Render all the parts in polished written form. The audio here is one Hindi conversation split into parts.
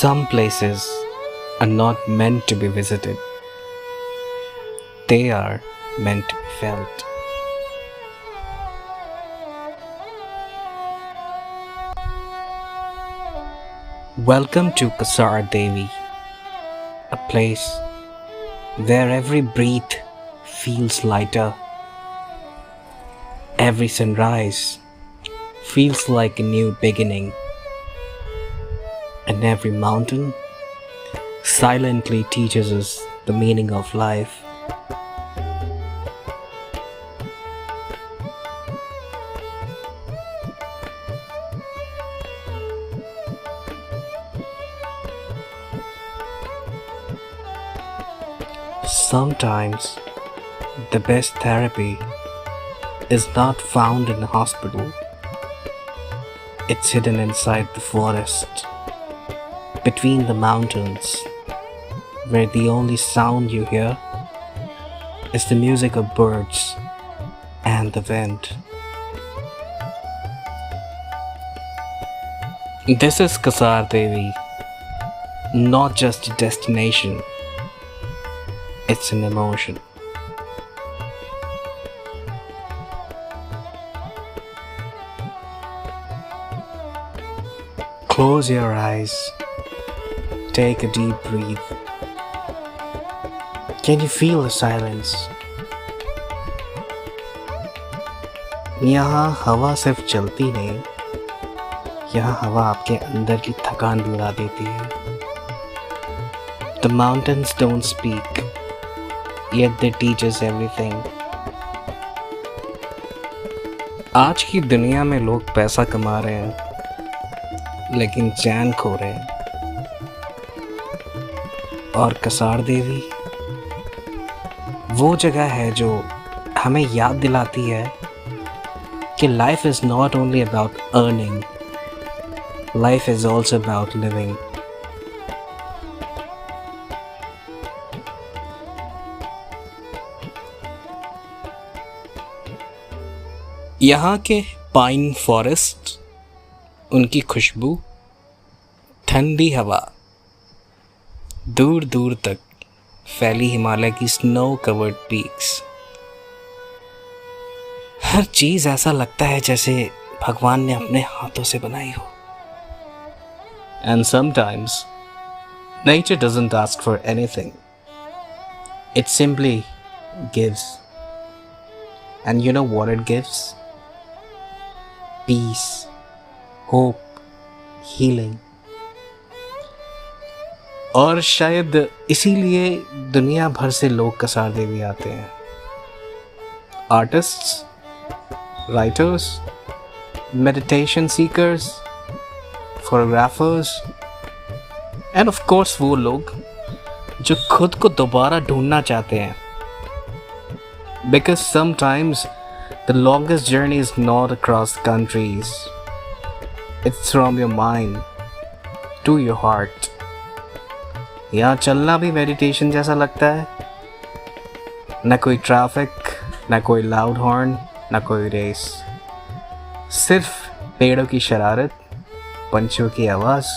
Some places are not meant to be visited, they are meant to be felt. Welcome to Kasar Devi, a place where every breath feels lighter, every sunrise feels like a new beginning, and every mountain silently teaches us the meaning of life. Sometimes the best therapy is not found in a hospital. It's hidden inside the forest, between the mountains, where the only sound you hear is the music of birds and the wind. This is Kasar Devi, not just a destination, it's an emotion. Close your eyes. Take a deep breath. Can you feel the silence? यहाँ हवा सिर्फ चलती नहीं, यहाँ हवा आपके अंदर की थकान भी उड़ा देती है. The mountains don't speak, yet they teach us everything. आज की दुनिया में लोग पैसा कमा रहे हैं, लेकिन चैन खो रहे हैं. और कसार देवी वो जगह है जो हमें याद दिलाती है कि life is not only about earning, life is also about living. यहाँ के पाइन फॉरेस्ट, उनकी खुशबू, ठंडी हवा, दूर दूर तक फैली हिमालय की स्नो कवर्ड पीक्स, हर चीज ऐसा लगता है जैसे भगवान ने अपने हाथों से बनाई हो. And sometimes nature doesn't ask for anything, it simply gives. And you know what it gives? Peace, hope, healing. और शायद इसीलिए दुनिया भर से लोग कसार देवी आते हैं. Artists, writers, meditation seekers, photographers and of course वो लोग जो खुद को दोबारा ढूंढना चाहते हैं. Because sometimes the longest journey is not across countries, it's from your mind to your heart. यहाँ चलना भी मेडिटेशन जैसा लगता है. न कोई ट्रैफिक, न कोई लाउड हॉर्न, न कोई रेस, सिर्फ पेड़ों की शरारत, पंछियों की आवाज़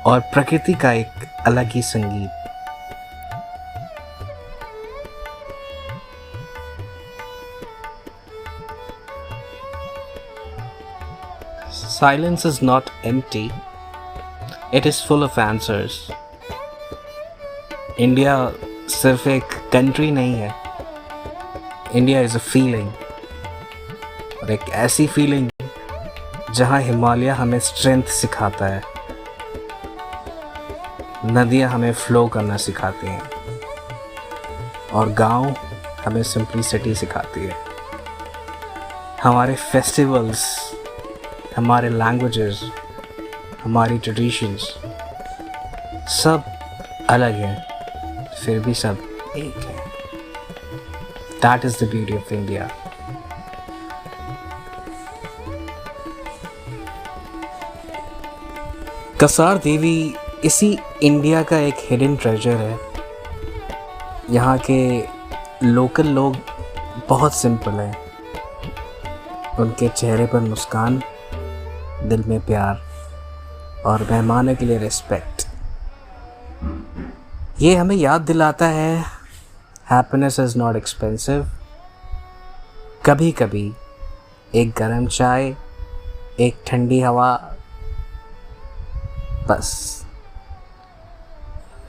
और प्रकृति का एक अलग ही संगीत. Silence is not empty. It is full of answers. India सिर्फ एक कंट्री नहीं है. इंडिया इज़ अ फीलिंग, और एक ऐसी फीलिंग जहाँ हिमालय हमें स्ट्रेंथ सिखाता है, नदियाँ हमें फ्लो करना सिखाती हैं, और गांव हमें सिंप्लिसिटी सिखाती है. हमारे फेस्टिवल्स, हमारे लैंग्वेजेस, हमारी ट्रेडिशंस सब अलग हैं, फिर भी सब एक है. That is the beauty of India. Kasar Devi इसी इंडिया का एक हिडन ट्रेजर है. यहाँ के लोकल लोग बहुत सिंपल हैं. उनके चेहरे पर मुस्कान, दिल में प्यार. और मेहमानों के लिए रिस्पेक्ट। ये हमें याद दिलाता है हैप्पीनेस इज़ नॉट एक्सपेंसिव। कभी कभी एक गर्म चाय, एक ठंडी हवा, बस।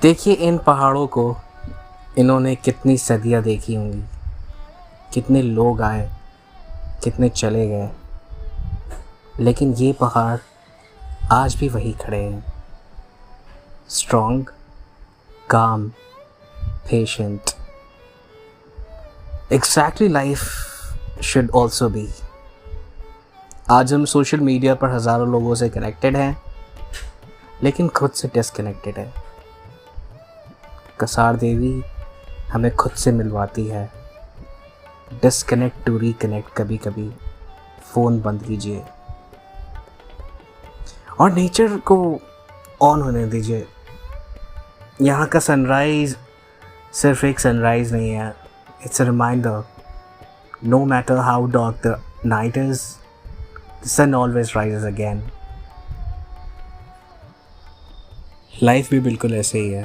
देखिए इन पहाड़ों को, इन्होंने कितनी सदियां देखी होंगी, कितने लोग आए, कितने चले गए, लेकिन ये पहाड़ आज भी वही खड़े हैं, स्ट्रॉन्ग, काम, patient. Exactly life should also be. आज हम सोशल मीडिया पर हज़ारों लोगों से कनेक्टेड हैं, लेकिन खुद से डिस्कनेक्टेड है। कसार देवी हमें खुद से मिलवाती है। Disconnect to reconnect. कभी कभी फ़ोन बंद कीजिए और नेचर को ऑन होने दीजिए। यहाँ का सनराइज़ सिर्फ एक सनराइज़ नहीं है, it's a reminder. No matter how dark the night is, the sun always rises again. Life भी बिल्कुल ऐसे ही है।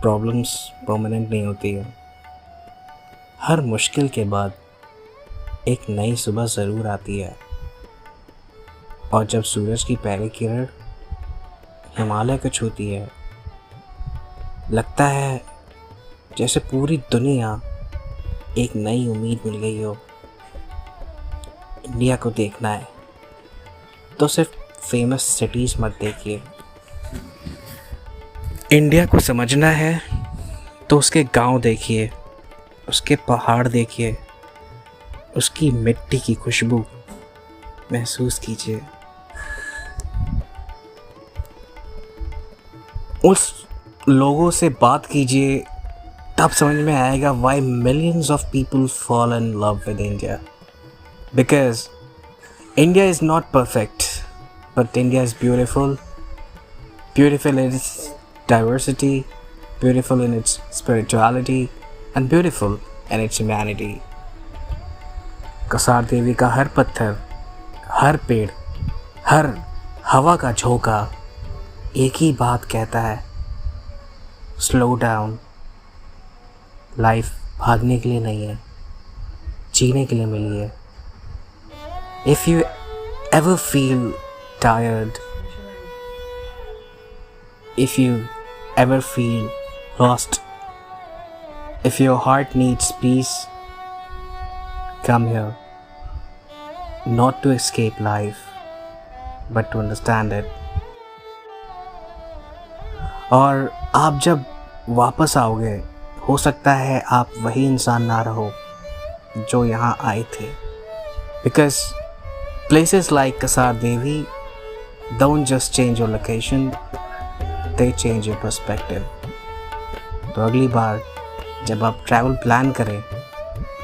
प्रॉब्लम्स परमानेंट नहीं होती है। हर मुश्किल के बाद एक नई सुबह ज़रूर आती है। और जब सूरज की पहली किरण हिमालय को छूती है, लगता है जैसे पूरी दुनिया एक नई उम्मीद मिल गई हो। इंडिया को देखना है तो सिर्फ फेमस सिटीज़ मत देखिए। इंडिया को समझना है तो उसके गांव देखिए, उसके पहाड़ देखिए, उसकी मिट्टी की खुशबू महसूस कीजिए। उस लोगों से बात कीजिए, तब समझ में आएगा why millions of people fall in love with India. Because India is not perfect, but India is beautiful. Beautiful in its diversity, beautiful in its spirituality, and beautiful in its humanity. Kasar Devi का हर पत्थर, हर पेड़, हर हवा का झोंका एक ही बात कहता है, स्लो डाउन। लाइफ भागने के लिए नहीं है, जीने के लिए मिली है। If you ever feel tired, if you ever feel lost, if your heart needs peace, come here. Not to escape life, but to understand it. और आप जब वापस आओगे, हो सकता है आप वही इंसान ना रहो जो यहाँ आए थे। Because places like Kasar Devi don't just change your location, they change your perspective. तो अगली बार जब आप ट्रैवल प्लान करें,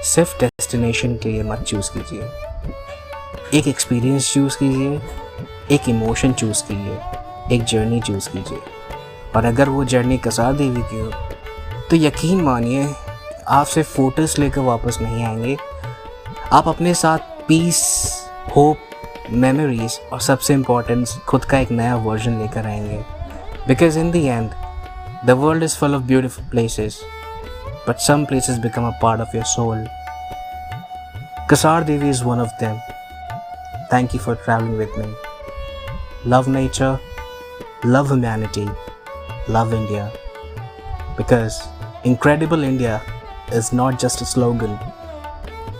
सिर्फ डेस्टिनेशन के लिए मत चूज़ कीजिए। एक एक्सपीरियंस चूज़ कीजिए, एक इमोशन चूज़ कीजिए, एक जर्नी चूज़ कीजिए। और अगर वो जर्नी कसार देवी की हो तो यकीन मानिए आप सिर्फ फ़ोटोज़ लेकर वापस नहीं आएंगे। आप अपने साथ पीस, होप, मेमोरीज़ और सबसे इम्पोर्टेंट खुद का एक नया वर्जन लेकर आएंगे। Because in the end, the world is full of beautiful places, but some places become a part of your soul. Kasar Devi is one of them. Thank you for traveling with me. Love nature, love humanity, love India. Because Incredible India is not just a slogan,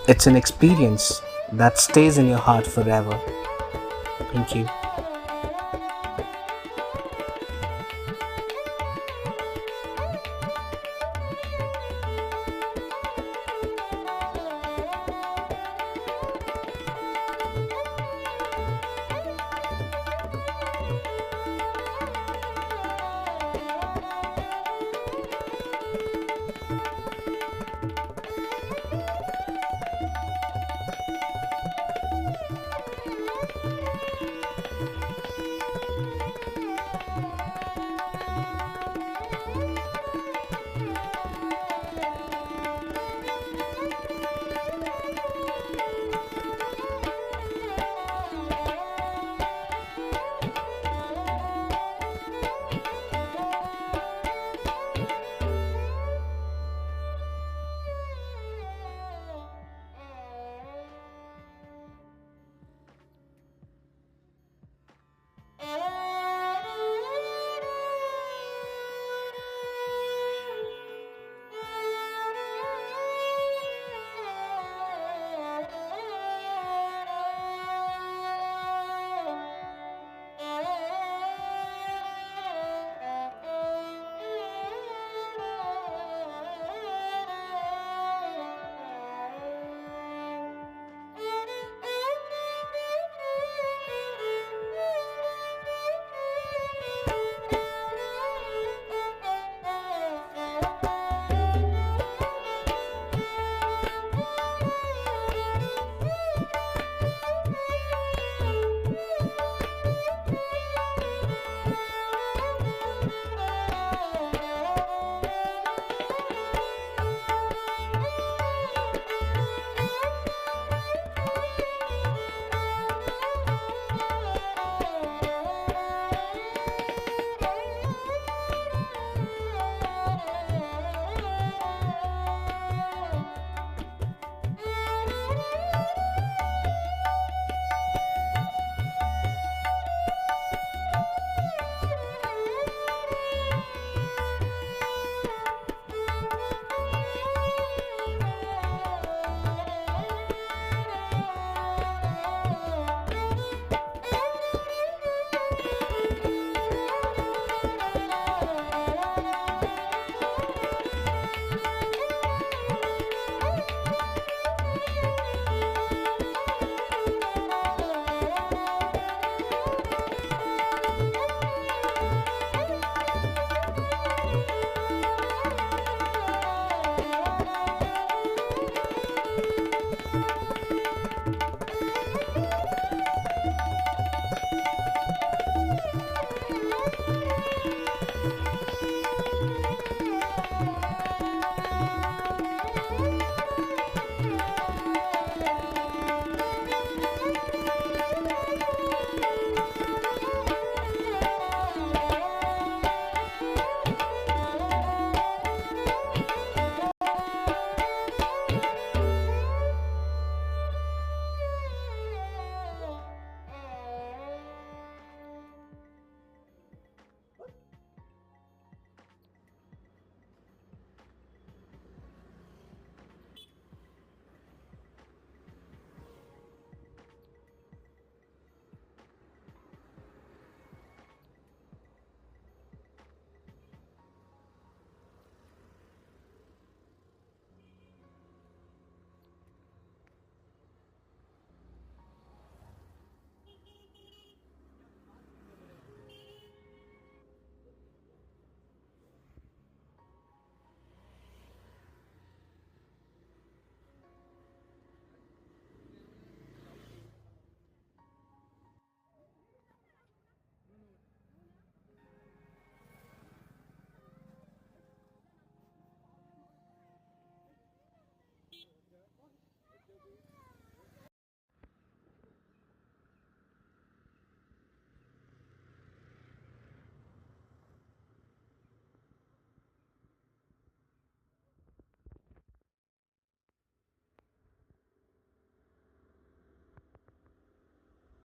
it's an experience that stays in your heart forever. Thank you.